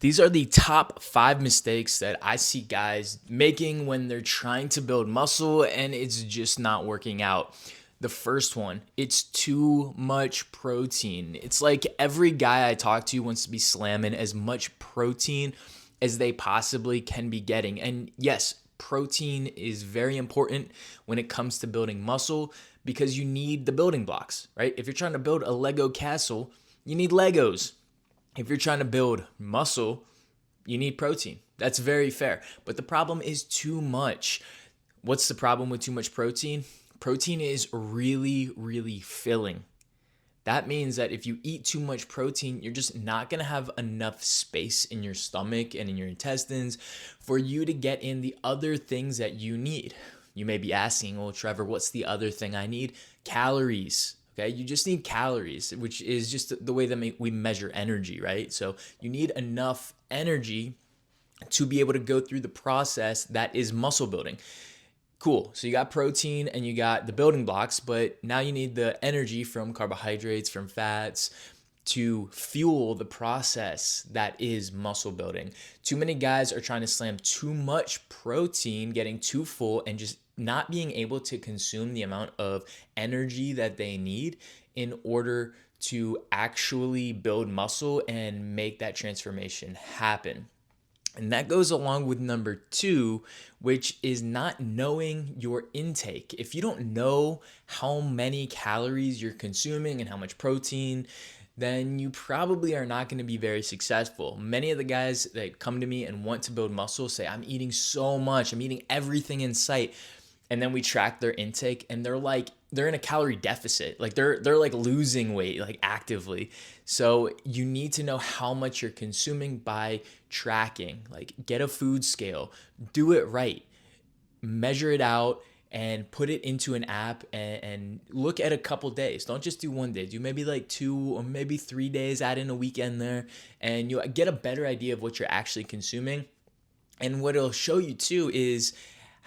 These are the top 5 mistakes that I see guys making when they're trying to build muscle and it's just not working out. The first one, it's too much protein. It's like every guy I talk to wants to be slamming as much protein as they possibly can be getting. And yes, protein is very important when it comes to building muscle because you need the building blocks, right? If you're trying to build a Lego castle, you need Legos. If you're trying to build muscle, you need protein. That's very fair. But the problem is too much. What's the problem with too much protein? Protein is really, really filling. That means that if you eat too much protein, you're just not going to have enough space in your stomach and in your intestines for you to get in the other things that you need. You may be asking, well, Trevor, what's the other thing I need? Calories. Okay, you just need calories, which is just the way that we measure energy, right? So you need enough energy to be able to go through the process that is muscle building. Cool. So you got protein and you got the building blocks, but now you need the energy from carbohydrates, from fats to fuel the process that is muscle building. Too many guys are trying to slam too much protein, getting too full, and just not being able to consume the amount of energy that they need in order to actually build muscle and make that transformation happen. And that goes along with number 2, which is not knowing your intake. If you don't know how many calories you're consuming and how much protein, then you probably are not going to be very successful. Many of the guys that come to me and want to build muscle say, I'm eating so much, I'm eating everything in sight. And then we track their intake and they're in a calorie deficit. Like they're like losing weight like actively. So you need to know how much you're consuming by tracking. Like get a food scale, do it right, measure it out and put it into an app and look at a couple days. Don't just do one day. Do maybe like 2 or maybe 3 days, add in a weekend there, and you'll get a better idea of what you're actually consuming. And what it'll show you too is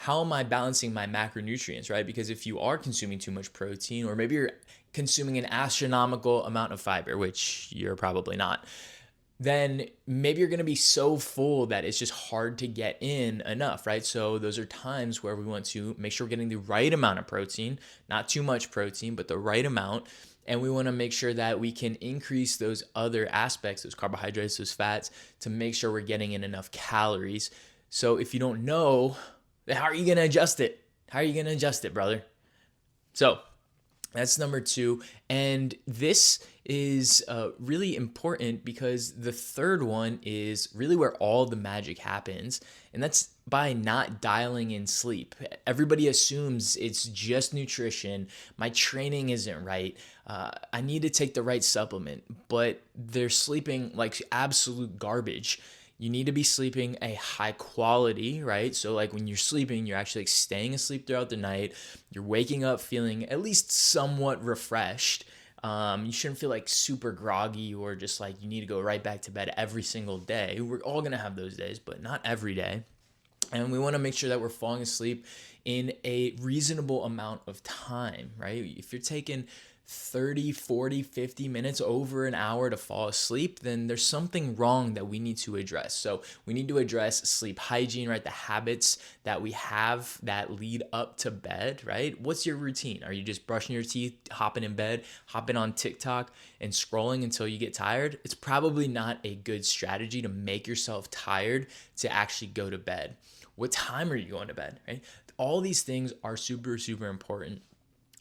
how am I balancing my macronutrients, right? Because if you are consuming too much protein, or maybe you're consuming an astronomical amount of fiber, which you're probably not, then maybe you're going to be so full that it's just hard to get in enough, right? So those are times where we want to make sure we're getting the right amount of protein, not too much protein, but the right amount. And we want to make sure that we can increase those other aspects, those carbohydrates, those fats, to make sure we're getting in enough calories. So if you don't know, then how are you going to adjust it? How are you going to adjust it, brother? So that's number 2. And this is really important because the third one is really where all the magic happens. And that's by not dialing in sleep. Everybody assumes it's just nutrition. My training isn't right. I need to take the right supplement, but they're sleeping like absolute garbage. You need to be sleeping a high quality, right? So like when you're sleeping, you're actually like staying asleep throughout the night. You're waking up feeling at least somewhat refreshed. You shouldn't feel like super groggy or just like you need to go right back to bed every single day. We're all going to have those days, but not every day. And we want to make sure that we're falling asleep in a reasonable amount of time, right? If you're taking 30, 40, 50 minutes, over an hour to fall asleep, then there's something wrong that we need to address. So we need to address sleep hygiene, right? The habits that we have that lead up to bed, right? What's your routine? Are you just brushing your teeth, hopping in bed, hopping on TikTok and scrolling until you get tired? It's probably not a good strategy to make yourself tired to actually go to bed. What time are you going to bed, right? All these things are super, super important.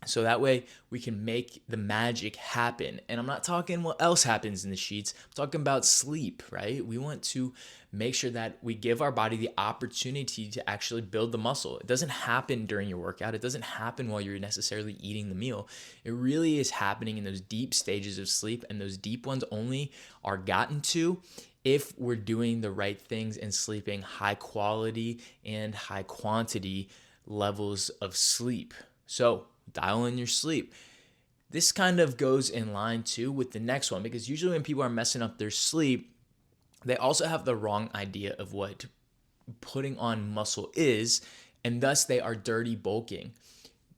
So that way we can make the magic happen. And I'm not talking what else happens in the sheets. I'm talking about sleep, right? We want to make sure that we give our body the opportunity to actually build the muscle. It doesn't happen during your workout. It doesn't happen while you're necessarily eating the meal. It really is happening in those deep stages of sleep, and those deep ones only are gotten to if we're doing the right things and sleeping high quality and high quantity levels of sleep. So dial in your sleep. This kind of goes in line too with the next one, because usually when people are messing up their sleep, they also have the wrong idea of what putting on muscle is, and thus they are dirty bulking.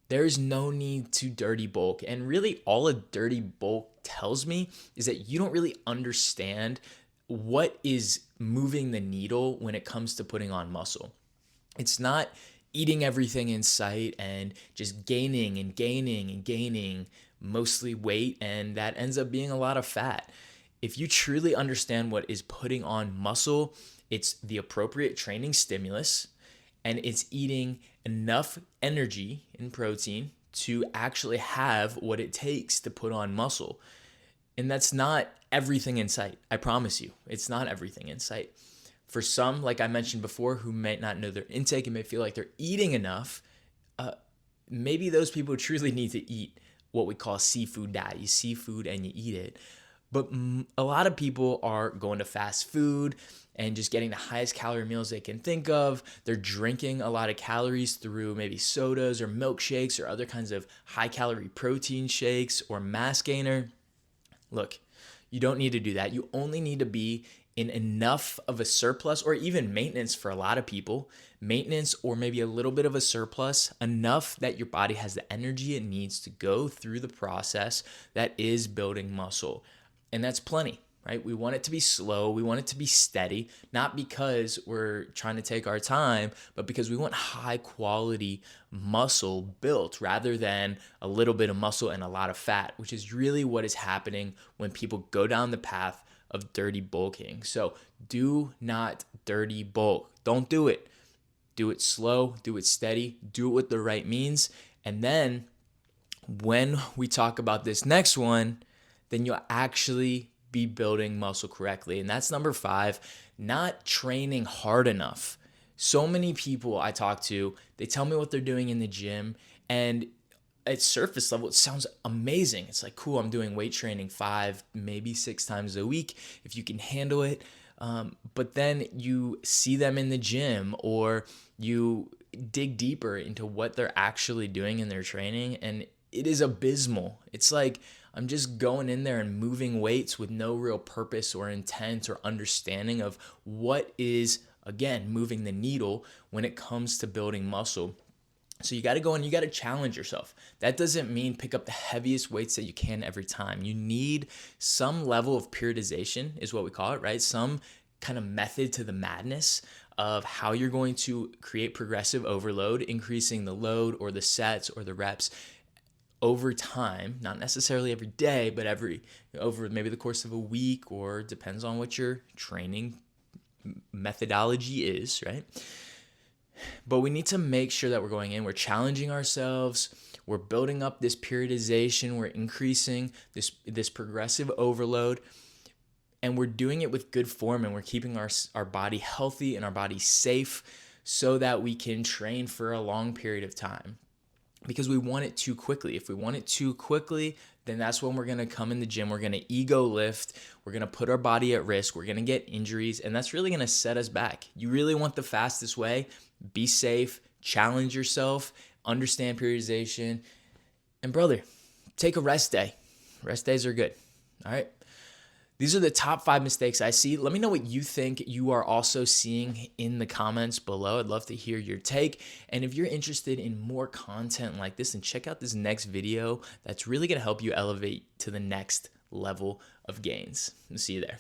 There's no need to dirty bulk. And really all a dirty bulk tells me is that you don't really understand what is moving the needle when it comes to putting on muscle. It's not eating everything in sight and just gaining and gaining and gaining mostly weight, and that ends up being a lot of fat. If you truly understand what is putting on muscle, it's the appropriate training stimulus, and it's eating enough energy and protein to actually have what it takes to put on muscle. And that's not everything in sight. I promise you, it's not everything in sight. For some, like I mentioned before, who might not know their intake and may feel like they're eating enough, maybe those people truly need to eat what we call seafood diet. You see food and you eat it. But a lot of people are going to fast food and just getting the highest calorie meals they can think of. They're drinking a lot of calories through maybe sodas or milkshakes or other kinds of high calorie protein shakes or mass gainer. Look, you don't need to do that. You only need to be in enough of a surplus, or even maintenance for a lot of people, maintenance or maybe a little bit of a surplus, enough that your body has the energy it needs to go through the process that is building muscle. And that's plenty, right? We want it to be slow. We want it to be steady, not because we're trying to take our time, but because we want high quality muscle built rather than a little bit of muscle and a lot of fat, which is really what is happening when people go down the path of dirty bulking. So do not dirty bulk. Don't do it. Do it slow, do it steady, do it with the right means. And then when we talk about this next one, then you'll actually be building muscle correctly. And that's number 5, not training hard enough. So many people I talk to, they tell me what they're doing in the gym, and at surface level, it sounds amazing. It's like, cool, I'm doing weight training 5, maybe 6 times a week if you can handle it. But then you see them in the gym, or you dig deeper into what they're actually doing in their training, and it is abysmal. It's like, I'm just going in there and moving weights with no real purpose or intent or understanding of what is, again, moving the needle when it comes to building muscle. So you got to go and you got to challenge yourself. That doesn't mean pick up the heaviest weights that you can every time. You need some level of periodization, is what we call it, right? Some kind of method to the madness of how you're going to create progressive overload, increasing the load or the sets or the reps over time, not necessarily every day, but over maybe the course of a week, or depends on what your training methodology is, right? But we need to make sure that we're going in, we're challenging ourselves, we're building up this periodization, we're increasing this progressive overload, and we're doing it with good form, and we're keeping our body healthy and our body safe so that we can train for a long period of time. Because we want it too quickly. If we want it too quickly, then that's when we're going to come in the gym. We're going to ego lift. We're going to put our body at risk. We're going to get injuries, and that's really going to set us back. You really want the fastest way. Be safe, challenge yourself, understand periodization, and brother, take a rest day. Rest days are good. All right. These are the top 5 mistakes I see. Let me know what you think you are also seeing in the comments below. I'd love to hear your take. And if you're interested in more content like this, then check out this next video that's really going to help you elevate to the next level of gains. I'll see you there.